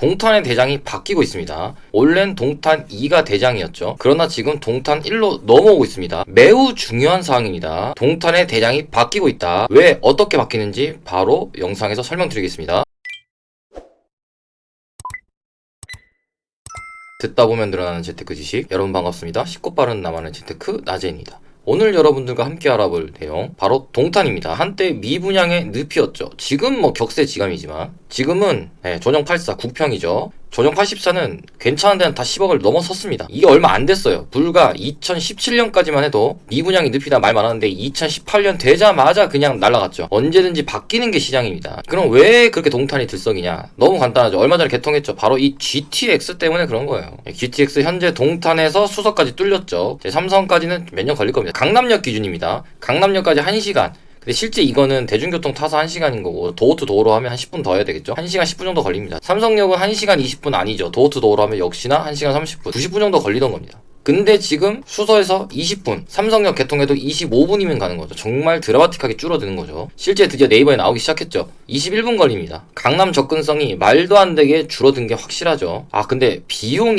동탄의 대장이 바뀌고 있습니다. 원래는 동탄 2가 대장이었죠. 그러나 지금 동탄 1로 넘어오고 있습니다. 매우 중요한 사항입니다. 동탄의 대장이 바뀌고 있다. 왜 어떻게 바뀌는지 바로 영상에서 설명드리겠습니다. 듣다 보면 늘어나는 재테크 지식. 여러분 반갑습니다. 쉽고 빠른 나만의 재테크 나재입니다. 오늘 여러분들과 함께 알아볼 내용 바로 동탄입니다. 한때 미분양의 늪이었죠. 지금 격세지감이지만 지금은 조정 84 국평이죠. 조정 84는 괜찮은 데는 다 10억을 넘어섰습니다. 이게 얼마 안 됐어요. 불과 2017년까지만 해도 미분양이 늪이다 말 많았는데 2018년 되자마자 그냥 날아갔죠. 언제든지 바뀌는 게 시장입니다. 그럼 왜 그렇게 동탄이 들썩이냐? 너무 간단하죠. 얼마 전에 개통했죠. 바로 이 GTX 때문에 그런 거예요. GTX 현재 동탄에서 수서까지 뚫렸죠. 삼성까지는 몇 년 걸릴 겁니다. 강남역 기준입니다. 강남역까지 1시간. 근데 실제 이거는 대중교통 타서 1시간인 거고 도어투도어로 하면 한 10분 더 해야 되겠죠? 1시간 10분 정도 걸립니다. 삼성역은 1시간 20분 아니죠. 도어투도어로 하면 역시나 1시간 30분, 90분 정도 걸리던 겁니다. 근데 지금 수서에서 20분, 삼성역 개통해도 25분이면 가는 거죠. 정말 드라마틱하게 줄어드는 거죠. 실제 드디어 네이버에 나오기 시작했죠. 21분 걸립니다. 강남 접근성이 말도 안 되게 줄어든 게 확실하죠. 근데 비용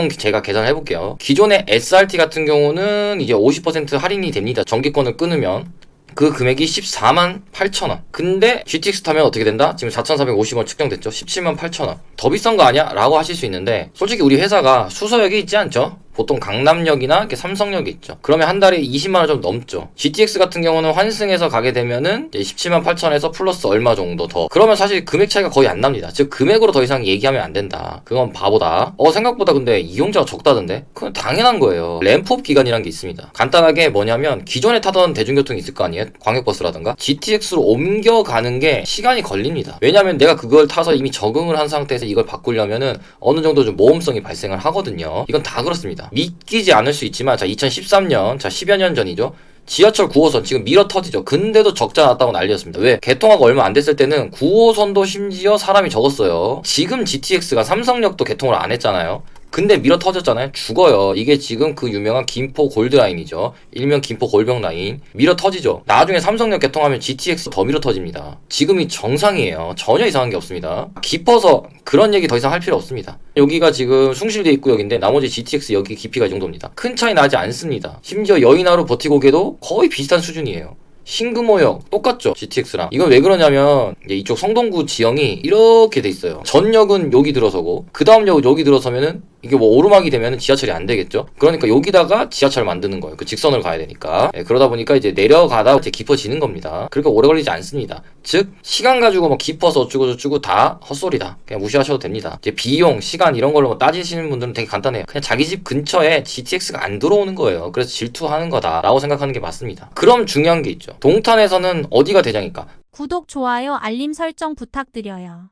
제가 계산해 볼게요. 기존의 SRT 같은 경우는 이제 50% 할인이 됩니다. 정기권을 끊으면. 그 금액이 14만 8천원. 근데 GTX 타면 어떻게 된다? 지금 4,450원 측정됐죠? 17만 8천원. 더 비싼 거 아니야? 라고 하실 수 있는데 솔직히 우리 회사가 수서역에 있지 않죠? 보통 강남역이나 이렇게 삼성역이 있죠. 그러면 한 달에 20만원 좀 넘죠. GTX 같은 경우는 환승해서 가게 되면은 17만 8천에서 플러스 얼마 정도 더. 그러면 사실 금액 차이가 거의 안 납니다. 즉 금액으로 더 이상 얘기하면 안 된다. 그건 바보다. 생각보다 근데 이용자가 적다던데? 그건 당연한 거예요. 램프업 기간이란 게 있습니다. 간단하게 뭐냐면 기존에 타던 대중교통이 있을 거 아니에요? 광역버스라든가. GTX로 옮겨가는 게 시간이 걸립니다. 왜냐면 내가 그걸 타서 이미 적응을 한 상태에서 이걸 바꾸려면은 어느 정도 좀 모험성이 발생을 하거든요. 이건 다 그렇습니다. 믿기지 않을 수 있지만 2013년 10여 년 전이죠. 지하철 9호선 지금 미러 터지죠. 근데도 적자 났다고 난리였습니다. 왜? 개통하고 얼마 안 됐을 때는 9호선도 심지어 사람이 적었어요. 지금 GTX가 삼성역도 개통을 안 했잖아요. 근데 미러 터졌잖아요. 죽어요. 이게 지금 그 유명한 김포 골드라인이죠. 일명 김포 골병라인. 미러 터지죠. 나중에 삼성역 개통하면 GTX 더 미러 터집니다. 지금이 정상이에요. 전혀 이상한 게 없습니다. 깊어서 그런 얘기 더 이상 할 필요 없습니다. 여기가 지금 숭실대 입구역인데 나머지 GTX 여기 깊이가 이 정도입니다. 큰 차이 나지 않습니다. 심지어 여의나루 버티고개도 거의 비슷한 수준이에요. 신금호역 똑같죠? GTX랑. 이건 왜 그러냐면 이쪽 성동구 지형이 이렇게 돼 있어요. 전역은 여기 들어서고 그 다음 역은 여기 들어서면은 이게 오르막이 되면은 지하철이 안 되겠죠? 그러니까 여기다가 지하철을 만드는 거예요. 그 직선을 가야 되니까. 그러다 보니까 이제 내려가다 이제 깊어지는 겁니다. 그러니까 오래 걸리지 않습니다. 즉 시간 가지고 깊어서 어쩌고 저쩌고 다 헛소리다. 그냥 무시하셔도 됩니다. 이제 비용, 시간 이런 걸로 따지시는 분들은 되게 간단해요. 그냥 자기 집 근처에 GTX가 안 들어오는 거예요. 그래서 질투하는 거다라고 생각하는 게 맞습니다. 그럼 중요한 게 있죠. 동탄에서는 어디가 대장일까? 구독, 좋아요, 알림 설정 부탁드려요.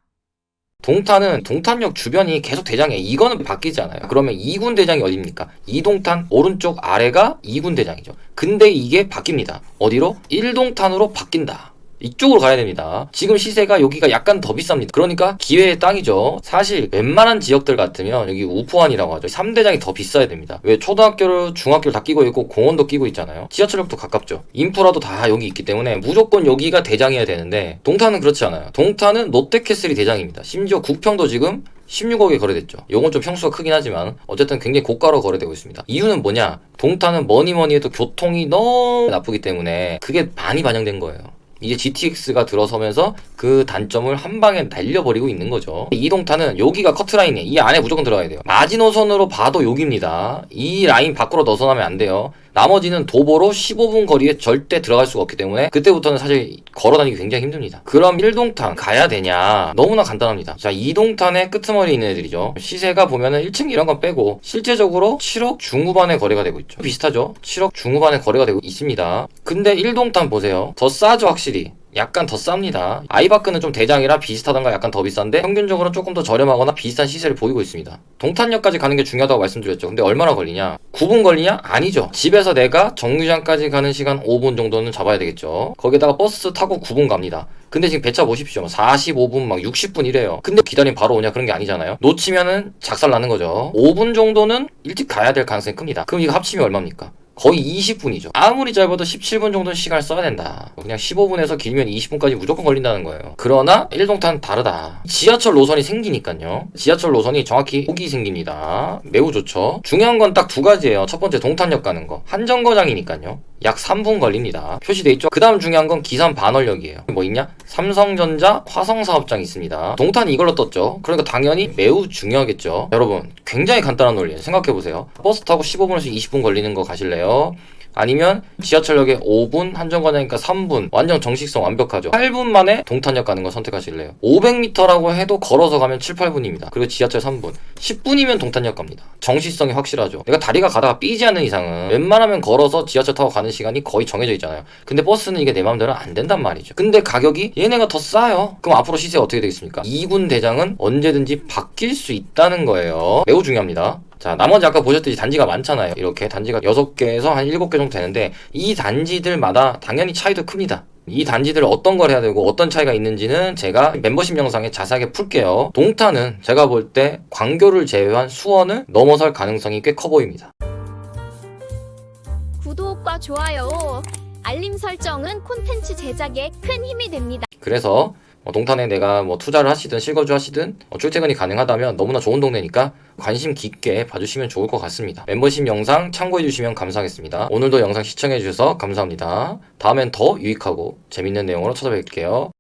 동탄은 동탄역 주변이 계속 대장이에요. 이거는 바뀌지 않아요. 그러면 2군 대장이 어디입니까? 이동탄 오른쪽 아래가 2군 대장이죠. 근데 이게 바뀝니다. 어디로? 1동탄으로 바뀐다. 이쪽으로 가야 됩니다. 지금 시세가 여기가 약간 더 비쌉니다. 그러니까 기회의 땅이죠. 사실 웬만한 지역들 같으면 여기 우포안이라고 하죠. 3대장이 더 비싸야 됩니다. 왜? 초등학교를 중학교를 다 끼고 있고 공원도 끼고 있잖아요. 지하철역도 가깝죠. 인프라도 다 여기 있기 때문에 무조건 여기가 대장이어야 되는데 동탄은 그렇지 않아요. 동탄은 롯데캐슬이 대장입니다. 심지어 국평도 지금 16억에 거래됐죠. 요건 좀 평수가 크긴 하지만 어쨌든 굉장히 고가로 거래되고 있습니다. 이유는 뭐냐? 동탄은 뭐니 해도 교통이 너무 나쁘기 때문에 그게 많이 반영된 거예요. 이제 GTX가 들어서면서 그 단점을 한 방에 날려버리고 있는 거죠. 이동탄은 여기가 커트라인이에요. 이 안에 무조건 들어가야 돼요. 마지노선으로 봐도 여기입니다. 이 라인 밖으로 벗어나면 안 돼요. 나머지는 도보로 15분 거리에 절대 들어갈 수가 없기 때문에 그때부터는 사실 걸어다니기 굉장히 힘듭니다. 그럼 1동탄 가야 되냐? 너무나 간단합니다. 자, 2동탄의 끄트머리 있는 애들이죠. 시세가 보면은 1층 이런 건 빼고 실제적으로 7억 중후반에 거래가 되고 있죠. 비슷하죠? 7억 중후반에 거래가 되고 있습니다. 근데 1동탄 보세요. 더 싸죠, 확실히. 약간 더 쌉니다. 아이바크는 좀 대장이라 비슷하던가 약간 더 비싼데 평균적으로 조금 더 저렴하거나 비슷한 시세를 보이고 있습니다. 동탄역까지 가는 게 중요하다고 말씀드렸죠. 근데 얼마나 걸리냐? 9분 걸리냐? 아니죠. 집에서 내가 정류장까지 가는 시간 5분 정도는 잡아야 되겠죠. 거기다가 버스 타고 9분 갑니다. 근데 지금 배차 보십시오. 45분 60분 이래요. 근데 기다리면 바로 오냐? 그런 게 아니잖아요. 놓치면은 작살 나는 거죠. 5분 정도는 일찍 가야 될 가능성이 큽니다. 그럼 이거 합치면 얼마입니까? 거의 20분이죠. 아무리 짧아도 17분 정도는 시간을 써야 된다. 그냥 15분에서 길면 20분까지 무조건 걸린다는 거예요. 그러나 1동탄은 다르다. 지하철 노선이 생기니까요. 지하철 노선이 정확히 폭이 생깁니다. 매우 좋죠. 중요한 건 딱 두 가지예요. 첫 번째 동탄역 가는 거. 한정거장이니까요. 약 3분 걸립니다. 표시돼 있죠. 그 다음 중요한 건 기산 반월역이에요. 뭐 있냐? 삼성전자 화성사업장 있습니다. 동탄이 이걸로 떴죠. 그러니까 당연히 매우 중요하겠죠. 여러분 굉장히 간단한 논리예요. 생각해보세요. 버스 타고 15분에서 20분 걸리는 거 가실래요? 아니면 지하철역에 5분, 한정거장이니까 3분, 완전 정식성 완벽하죠. 8분 만에 동탄역 가는 거 선택하실래요? 500m라고 해도 걸어서 가면 7, 8분입니다. 그리고 지하철 3분, 10분이면 동탄역 갑니다. 정식성이 확실하죠. 내가 다리가 가다가 삐지 않는 이상은 웬만하면 걸어서 지하철 타고 가는 시간이 거의 정해져 있잖아요. 근데 버스는 이게 내 마음대로 안 된단 말이죠. 근데 가격이 얘네가 더 싸요. 그럼 앞으로 시세 어떻게 되겠습니까? 2군 대장은 언제든지 바뀔 수 있다는 거예요. 매우 중요합니다. 자, 나머지 아까 보셨듯이 단지가 많잖아요. 이렇게 단지가 6개에서 한 7개 정도 되는데 이 단지들마다 당연히 차이도 큽니다. 이 단지들 어떤 걸 해야 되고 어떤 차이가 있는지는 제가 멤버십 영상에 자세하게 풀게요. 동탄은 제가 볼 때 광교를 제외한 수원을 넘어설 가능성이 꽤 커 보입니다. 구독과 좋아요, 알림 설정은 콘텐츠 제작에 큰 힘이 됩니다. 그래서 동탄에 내가 투자를 하시든 실거주 하시든 출퇴근이 가능하다면 너무나 좋은 동네니까 관심 깊게 봐주시면 좋을 것 같습니다. 멤버십 영상 참고해주시면 감사하겠습니다. 오늘도 영상 시청해주셔서 감사합니다. 다음엔 더 유익하고 재밌는 내용으로 찾아뵐게요.